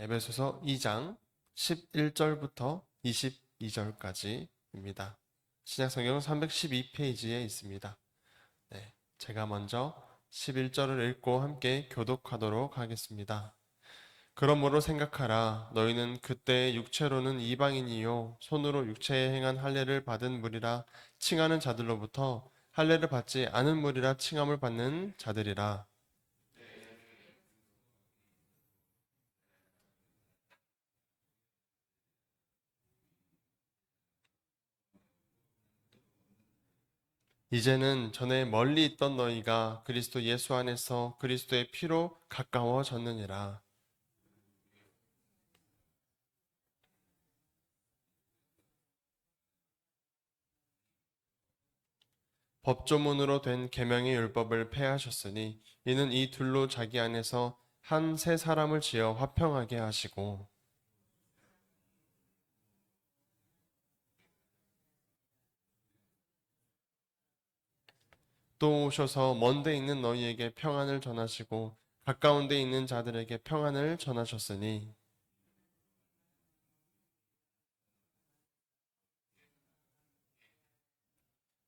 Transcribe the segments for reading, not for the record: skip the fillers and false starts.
에베소서 2장 11절부터 22절까지입니다. 신약성경 312페이지에 있습니다. 제가 먼저 11절을 읽고 함께 교독하도록 하겠습니다. 그러므로 생각하라. 너희는 그때 육체로는 이방인이요 손으로 육체에 행한 할례를 받은 무리라 칭하는 자들로부터 할례를 받지 않은 무리라 칭함을 받는 자들이라. 이제는 전에 멀리 있던 너희가 그리스도 예수 안에서 그리스도의 피로 가까워졌느니라. 법조문으로 된 계명의 율법을 폐하셨으니 이는 이 둘로 자기 안에서 한 새 사람을 지어 화평하게 하시고 또 오셔서 먼 데 있는 너희에게 평안을 전하시고 가까운 데 있는 자들에게 평안을 전하셨으니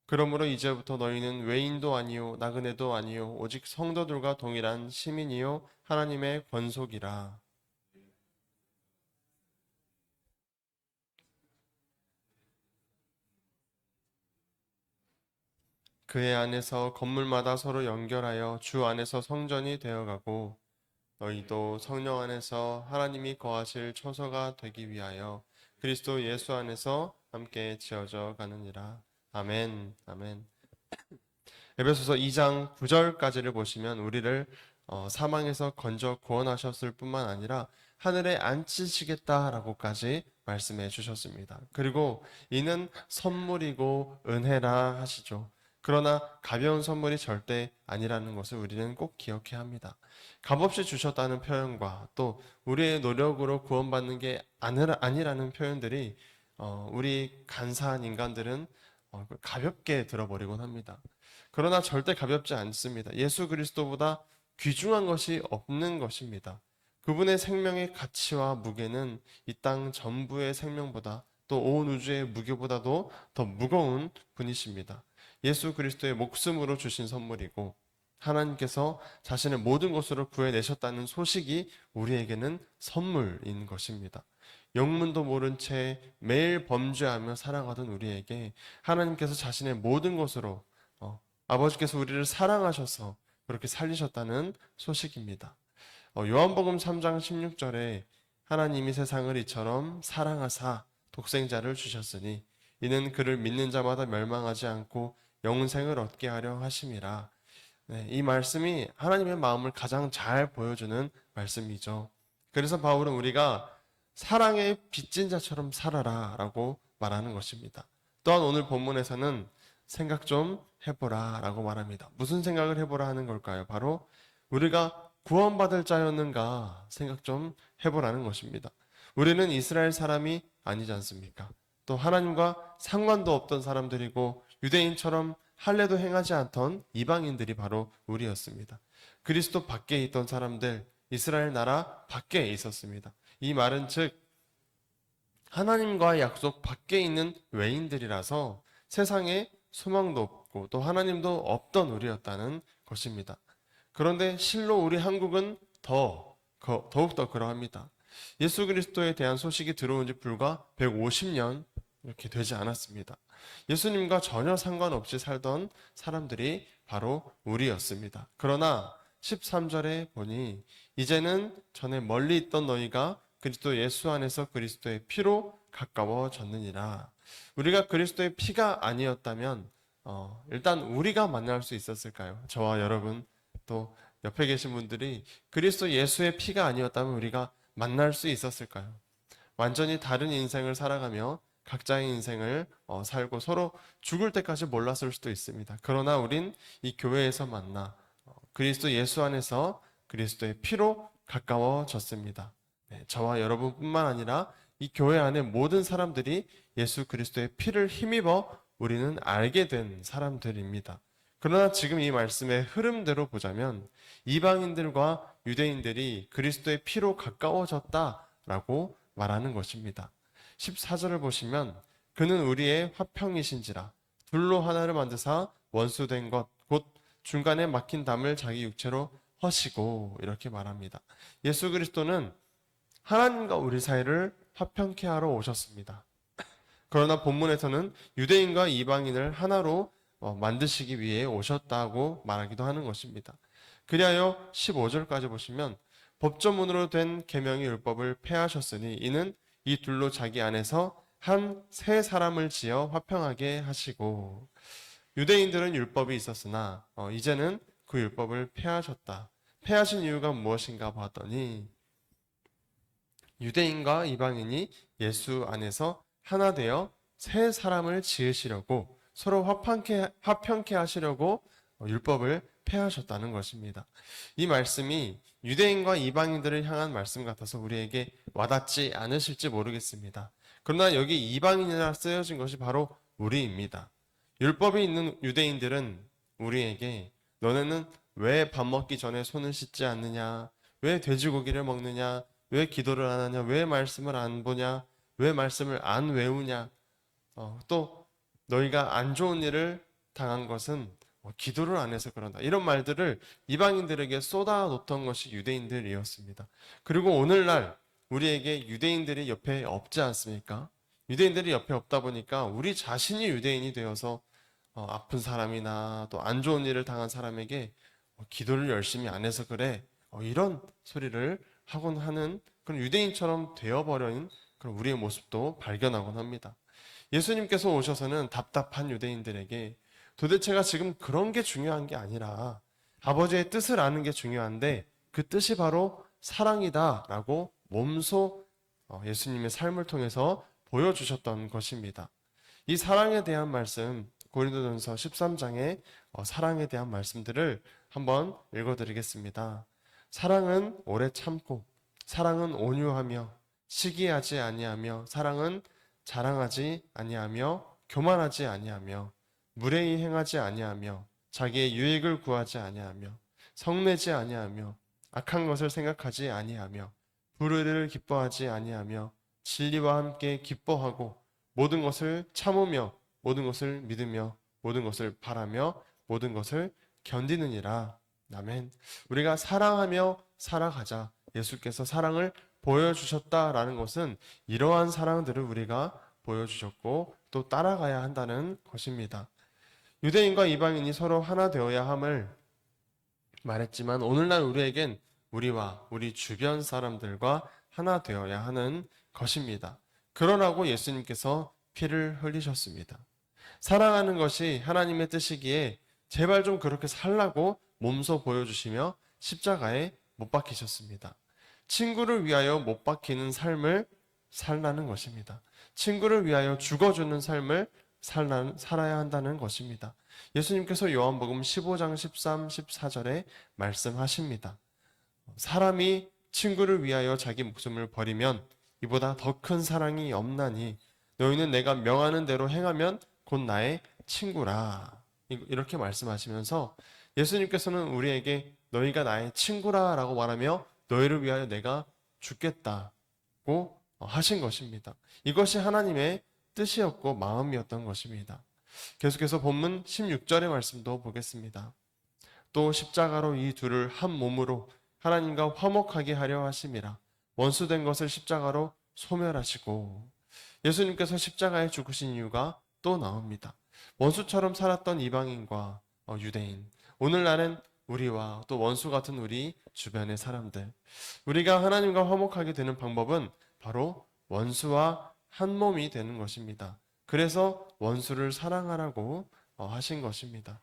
그러므로 이제부터 너희는 외인도 아니요 나그네도 아니요 오직 성도들과 동일한 시민이요 하나님의 권속이라. 그의 안에서 건물마다 서로 연결하여 주 안에서 성전이 되어가고 너희도 성령 안에서 하나님이 거하실 처소가 되기 위하여 그리스도 예수 안에서 함께 지어져 가느니라. 아멘. 아멘. 에베소서 2장 9절까지를 보시면 우리를 사망에서 건져 구원하셨을 뿐만 아니라 하늘에 앉히시겠다라고까지 말씀해 주셨습니다. 그리고 이는 선물이고 은혜라 하시죠. 그러나 가벼운 선물이 절대 아니라는 것을 우리는 꼭 기억해야 합니다. 값없이 주셨다는 표현과 또 우리의 노력으로 구원받는 게 아니라는 표현들이 우리 간사한 인간들은 가볍게 들어버리곤 합니다. 그러나 절대 가볍지 않습니다. 예수 그리스도보다 귀중한 것이 없는 것입니다. 그분의 생명의 가치와 무게는 이 땅 전부의 생명보다 또 온 우주의 무게보다도 더 무거운 분이십니다. 예수 그리스도의 목숨으로 주신 선물이고 하나님께서 자신의 모든 것으로 구해내셨다는 소식이 우리에게는 선물인 것입니다. 영문도 모른 채 매일 범죄하며 살아가던 우리에게 하나님께서 자신의 모든 것으로 아버지께서 우리를 사랑하셔서 그렇게 살리셨다는 소식입니다. 요한복음 3장 16절에 하나님이 세상을 이처럼 사랑하사 독생자를 주셨으니 이는 그를 믿는 자마다 멸망하지 않고 영생을 얻게 하려 하심이라. 이 말씀이 하나님의 마음을 가장 잘 보여주는 말씀이죠. 그래서 바울은 우리가 사랑에 빚진 자처럼 살아라 라고 말하는 것입니다. 또한 오늘 본문에서는 생각 좀 해보라 라고 말합니다. 무슨 생각을 해보라 하는 걸까요? 바로 우리가 구원받을 자였는가 생각 좀 해보라는 것입니다. 우리는 이스라엘 사람이 아니지 않습니까? 또 하나님과 상관도 없던 사람들이고 유대인처럼 할례도 행하지 않던 이방인들이 바로 우리였습니다. 그리스도 밖에 있던 사람들, 이스라엘 나라 밖에 있었습니다. 이 말은 즉 하나님과의 약속 밖에 있는 외인들이라서 세상에 소망도 없고 또 하나님도 없던 우리였다는 것입니다. 그런데 실로 우리 한국은 더욱더 그러합니다. 예수 그리스도에 대한 소식이 들어온 지 불과 150년 이렇게 되지 않았습니다. 예수님과 전혀 상관없이 살던 사람들이 바로 우리였습니다. 그러나 13절에 보니 이제는 전에 멀리 있던 너희가 그리스도 예수 안에서 그리스도의 피로 가까워졌느니라. 우리가 그리스도의 피가 아니었다면 일단 우리가 만날 수 있었을까요? 저와 여러분 또 옆에 계신 분들이 그리스도 예수의 피가 아니었다면 우리가 만날 수 있었을까요? 완전히 다른 인생을 살아가며 각자의 인생을 살고 서로 죽을 때까지 몰랐을 수도 있습니다. 그러나 우린 이 교회에서 만나 그리스도 예수 안에서 그리스도의 피로 가까워졌습니다. 저와 여러분뿐만 아니라 이 교회 안에 모든 사람들이 예수 그리스도의 피를 힘입어 우리는 알게 된 사람들입니다. 그러나 지금 이 말씀의 흐름대로 보자면 이방인들과 유대인들이 그리스도의 피로 가까워졌다 라고 말하는 것입니다. 14절을 보시면 그는 우리의 화평이신지라 둘로 하나를 만드사 원수된 것 곧 중간에 막힌 담을 자기 육체로 허시고 이렇게 말합니다. 예수 그리스도는 하나님과 우리 사이를 화평케 하러 오셨습니다. 그러나 본문에서는 유대인과 이방인을 하나로 만드시기 위해 오셨다고 말하기도 하는 것입니다. 그리하여 15절까지 보시면 법조문으로 된 계명의 율법을 폐하셨으니 이는 이 둘로 자기 안에서 한 새 사람을 지어 화평하게 하시고, 유대인들은 율법이 있었으나 이제는 그 율법을 폐하셨다. 폐하신 이유가 무엇인가 봤더니 유대인과 이방인이 예수 안에서 하나 되어 새 사람을 지으시려고 서로 화평케 하시려고 율법을 폐하셨다는 것입니다. 이 말씀이 유대인과 이방인들을 향한 말씀 같아서 우리에게 와닿지 않으실지 모르겠습니다. 그러나 여기 이방인이라 쓰여진 것이 바로 우리입니다. 율법이 있는 유대인들은 우리에게 너네는 왜 밥 먹기 전에 손을 씻지 않느냐? 왜 돼지고기를 먹느냐? 왜 기도를 안 하냐? 왜 말씀을 안 보냐? 왜 말씀을 안 외우냐? 또 너희가 안 좋은 일을 당한 것은 기도를 안 해서 그런다. 이런 말들을 이방인들에게 쏟아놓던 것이 유대인들이었습니다. 그리고 오늘날 우리에게 유대인들이 옆에 없지 않습니까? 유대인들이 옆에 없다 보니까 우리 자신이 유대인이 되어서 아픈 사람이나 또 안 좋은 일을 당한 사람에게 기도를 열심히 안 해서 그래. 이런 소리를 하곤 하는 그런 유대인처럼 되어버린 그런 우리의 모습도 발견하곤 합니다. 예수님께서 오셔서는 답답한 유대인들에게 도대체가 지금 그런 게 중요한 게 아니라 아버지의 뜻을 아는 게 중요한데 그 뜻이 바로 사랑이다 라고 몸소 예수님의 삶을 통해서 보여주셨던 것입니다. 이 사랑에 대한 말씀, 고린도전서 13장의 사랑에 대한 말씀들을 한번 읽어드리겠습니다. 사랑은 오래 참고, 사랑은 온유하며, 시기하지 아니하며, 사랑은 자랑하지 아니하며, 교만하지 아니하며, 무례히 행하지 아니하며, 자기의 유익을 구하지 아니하며, 성내지 아니하며, 악한 것을 생각하지 아니하며, 불의를 기뻐하지 아니하며, 진리와 함께 기뻐하고, 모든 것을 참으며, 모든 것을 믿으며, 모든 것을 바라며, 모든 것을 견디느니라. 아멘. 우리가 사랑하며 살아가자. 예수께서 사랑을 보여주셨다라는 것은 이러한 사랑들을 우리가 보여주셨고 또 따라가야 한다는 것입니다. 유대인과 이방인이 서로 하나 되어야 함을 말했지만 오늘날 우리에겐 우리와 우리 주변 사람들과 하나 되어야 하는 것입니다. 그러라고 예수님께서 피를 흘리셨습니다. 사랑하는 것이 하나님의 뜻이기에 제발 좀 그렇게 살라고 몸소 보여주시며 십자가에 못 박히셨습니다. 친구를 위하여 못 박히는 삶을 살라는 것입니다. 친구를 위하여 죽어주는 삶을 살아야 한다는 것입니다. 예수님께서 요한복음 15장 13, 14절에 말씀하십니다. 사람이 친구를 위하여 자기 목숨을 버리면 이보다 더 큰 사랑이 없나니 너희는 내가 명하는 대로 행하면 곧 나의 친구라. 이렇게 말씀하시면서 예수님께서는 우리에게 너희가 나의 친구라 라고 말하며 너희를 위하여 내가 죽겠다고 하신 것입니다. 이것이 하나님의 뜻이었고 마음이었던 것입니다. 계속해서 본문 16절의 말씀도 보겠습니다. 또 십자가로 이 둘을 한 몸으로 하나님과 화목하게 하려 하심이라. 원수된 것을 십자가로 소멸하시고. 예수님께서 십자가에 죽으신 이유가 또 나옵니다. 원수처럼 살았던 이방인과 유대인, 오늘날은 우리와 또 원수 같은 우리 주변의 사람들, 우리가 하나님과 화목하게 되는 방법은 바로 원수와 한 몸이 되는 것입니다. 그래서 원수를 사랑하라고 하신 것입니다.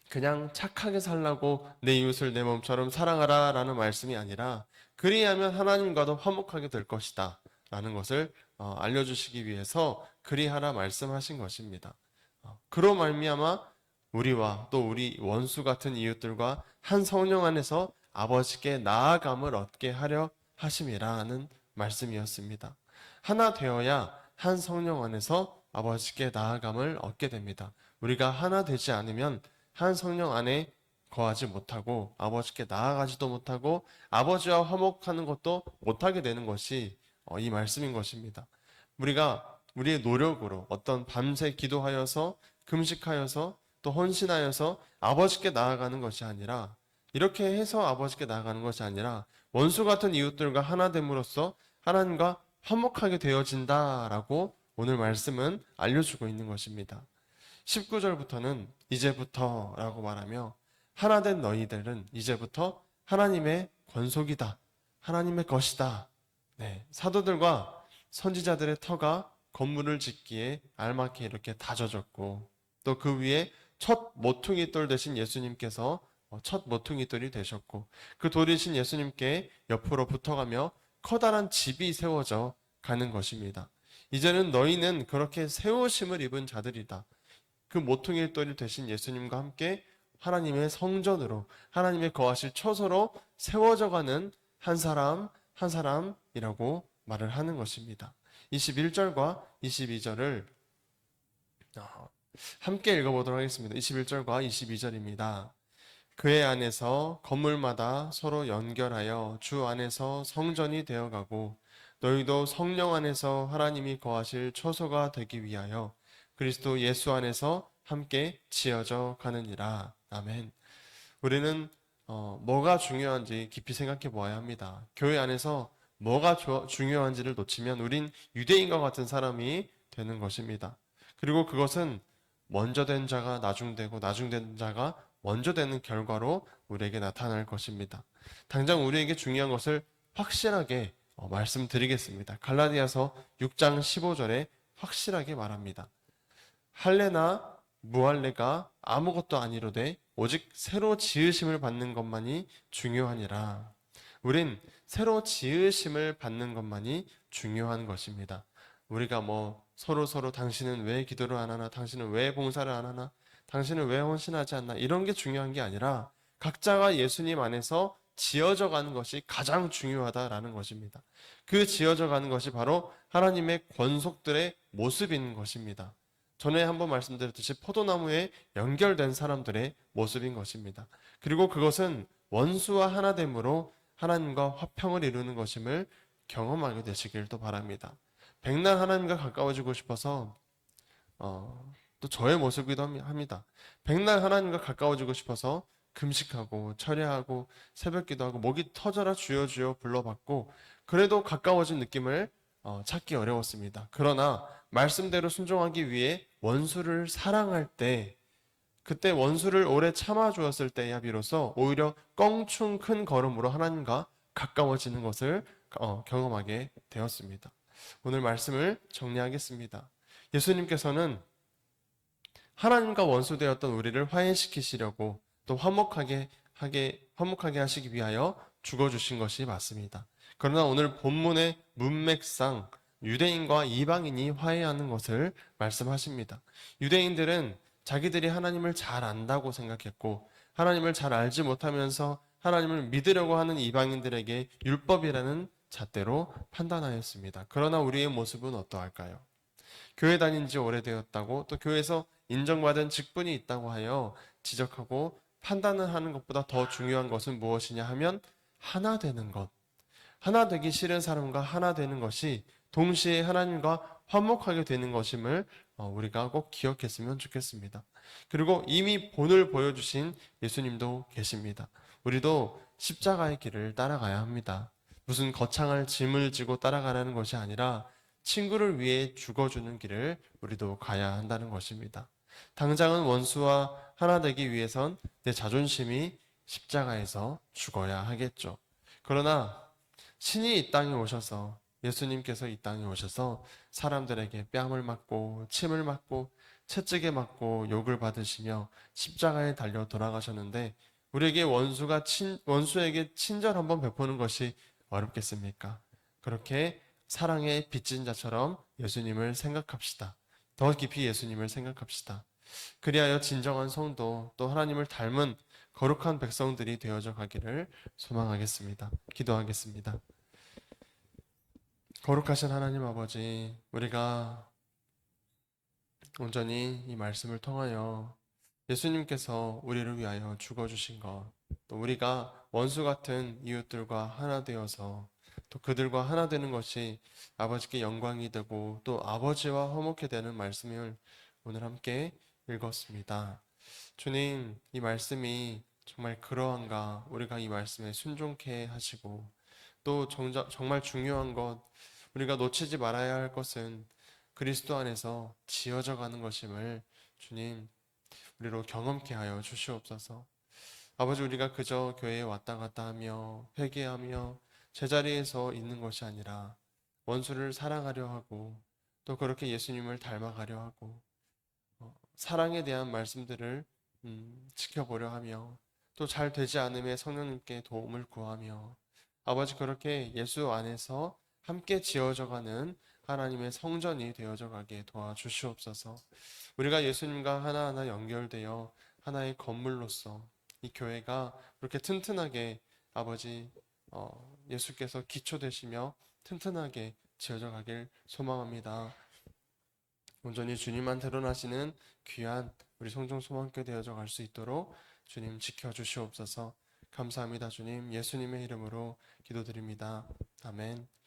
그냥 착하게 살라고 내 이웃을 내 몸처럼 사랑하라 라는 말씀이 아니라 그리하면 하나님과도 화목하게 될 것이다 라는 것을 알려주시기 위해서 그리하라 말씀하신 것입니다. 그로 말미암아 우리와 또 우리 원수 같은 이웃들과 한 성령 안에서 아버지께 나아감을 얻게 하려 하심이라는 말씀이었습니다. 하나 되어야 한 성령 안에서 아버지께 나아감을 얻게 됩니다. 우리가 하나 되지 않으면 한 성령 안에 거하지 못하고 아버지께 나아가지도 못하고 아버지와 화목하는 것도 못하게 되는 것이 이 말씀인 것입니다. 우리가 우리의 노력으로 어떤 밤새 기도하여서 금식하여서 또 헌신하여서 아버지께 나아가는 것이 아니라 이렇게 해서 아버지께 나아가는 것이 아니라 원수 같은 이웃들과 하나 됨으로써 하나님과 화목하게 되어진다라고 오늘 말씀은 알려주고 있는 것입니다. 19절부터는 이제부터라고 말하며 하나 된 너희들은 이제부터 하나님의 권속이다. 하나님의 것이다. 네, 사도들과 선지자들의 터가 건물을 짓기에 알맞게 이렇게 다져졌고 또 그 위에 첫 모퉁이 돌 되신 예수님께서 첫 모퉁이 돌이 되셨고 그 돌이신 예수님께 옆으로 붙어가며 커다란 집이 세워져 가는 것입니다. 이제는 너희는 그렇게 세우심을 입은 자들이다. 그 모퉁이 돌이 되신 예수님과 함께 하나님의 성전으로 하나님의 거하실 처소로 세워져가는 한 사람 한 사람이라고 말을 하는 것입니다. 21절과 22절을 함께 읽어보도록 하겠습니다. 21절과 22절입니다. 그의 안에서 건물마다 서로 연결하여 주 안에서 성전이 되어가고 너희도 성령 안에서 하나님이 거하실 처소가 되기 위하여 그리스도 예수 안에서 함께 지어져 가느니라. 아멘. 우리는 뭐가 중요한지 깊이 생각해 보아야 합니다. 교회 안에서 뭐가 중요한지를 놓치면 우린 유대인과 같은 사람이 되는 것입니다. 그리고 그것은 먼저 된 자가 나중되고 나중된 자가 먼저 되는 결과로 우리에게 나타날 것입니다. 당장 우리에게 중요한 것을 확실하게 말씀드리겠습니다. 갈라디아서 6장 15절에 확실하게 말합니다. 할례나 무할례가 아무것도 아니로되 오직 새로 지으심을 받는 것만이 중요하니라. 우린 새로 지으심을 받는 것만이 중요한 것입니다. 우리가 서로 당신은 왜 기도를 안 하나, 당신은 왜 봉사를 안 하나, 당신은 왜 헌신하지 않나, 이런 게 중요한 게 아니라 각자가 예수님 안에서 지어져 가는 것이 가장 중요하다라는 것입니다. 그 지어져 가는 것이 바로 하나님의 권속들의 모습인 것입니다. 전에 한번 말씀드렸듯이 포도나무에 연결된 사람들의 모습인 것입니다. 그리고 그것은 원수와 하나됨으로 하나님과 화평을 이루는 것임을 경험하게 되시길 또 바랍니다. 백날 하나님과 가까워지고 싶어서 또 저의 모습이기도 합니다. 백날 하나님과 가까워지고 싶어서 금식하고 철야하고 새벽기도하고 목이 터져라 주여 주여 불러봤고 그래도 가까워진 느낌을 찾기 어려웠습니다. 그러나 말씀대로 순종하기 위해 원수를 사랑할 때 그때 원수를 오래 참아주었을 때야 비로소 오히려 껑충 큰 걸음으로 하나님과 가까워지는 것을 경험하게 되었습니다. 오늘 말씀을 정리하겠습니다. 예수님께서는 하나님과 원수되었던 우리를 화해시키시려고 또 화목하게 하시기 위하여 죽어주신 것이 맞습니다. 그러나 오늘 본문의 문맥상 유대인과 이방인이 화해하는 것을 말씀하십니다. 유대인들은 자기들이 하나님을 잘 안다고 생각했고 하나님을 잘 알지 못하면서 하나님을 믿으려고 하는 이방인들에게 율법이라는 잣대로 판단하였습니다. 그러나 우리의 모습은 어떠할까요? 교회 다닌 지 오래되었다고 또 교회에서 인정받은 직분이 있다고 하여 지적하고 판단을 하는 것보다 더 중요한 것은 무엇이냐 하면 하나 되는 것. 하나 되기 싫은 사람과 하나 되는 것이 동시에 하나님과 화목하게 되는 것임을 우리가 꼭 기억했으면 좋겠습니다. 그리고 이미 본을 보여주신 예수님도 계십니다. 우리도 십자가의 길을 따라가야 합니다. 무슨 거창할 짐을 지고 따라가라는 것이 아니라 친구를 위해 죽어주는 길을 우리도 가야 한다는 것입니다. 당장은 원수와 하나 되기 위해선 내 자존심이 십자가에서 죽어야 하겠죠. 그러나 신이 이 땅에 오셔서 예수님께서 이 땅에 오셔서 사람들에게 뺨을 맞고 침을 맞고 채찍에 맞고 욕을 받으시며 십자가에 달려 돌아가셨는데 우리에게 원수에게 친절 한번 베푸는 것이 어렵겠습니까? 그렇게 사랑의 빚진 자처럼 예수님을 생각합시다. 더 깊이 예수님을 생각합시다. 그리하여 진정한 성도 또 하나님을 닮은 거룩한 백성들이 되어져 가기를 소망하겠습니다. 기도하겠습니다. 거룩하신 하나님 아버지, 우리가 온전히 이 말씀을 통하여 예수님께서 우리를 위하여 죽어주신 것, 또 우리가 원수 같은 이웃들과 하나 되어서 또 그들과 하나 되는 것이 아버지께 영광이 되고 또 아버지와 화목해 되는 말씀을 오늘 함께 읽었습니다. 주님, 이 말씀이 정말 그러한가 우리가 이 말씀에 순종케 하시고 또 정말 중요한 것, 우리가 놓치지 말아야 할 것은 그리스도 안에서 지어져 가는 것임을 주님 우리로 경험케 하여 주시옵소서. 아버지, 우리가 그저 교회에 왔다 갔다 하며 회개하며 제자리에서 있는 것이 아니라 원수를 사랑하려 하고 또 그렇게 예수님을 닮아가려 하고 사랑에 대한 말씀들을 지켜보려 하며 또 잘 되지 않음에 성령님께 도움을 구하며 아버지, 그렇게 예수 안에서 함께 지어져가는 하나님의 성전이 되어져 가게 도와주시옵소서. 우리가 예수님과 하나하나 연결되어 하나의 건물로서 이 교회가 그렇게 튼튼하게 아버지 예수께서 기초 되시며 튼튼하게 지어져 가길 소망합니다. 온전히 주님만 드러나시는 귀한 우리 성정소망교회 되어져 갈 수 있도록 주님 지켜주시옵소서. 감사합니다. 주님, 예수님의 이름으로 기도드립니다. 아멘.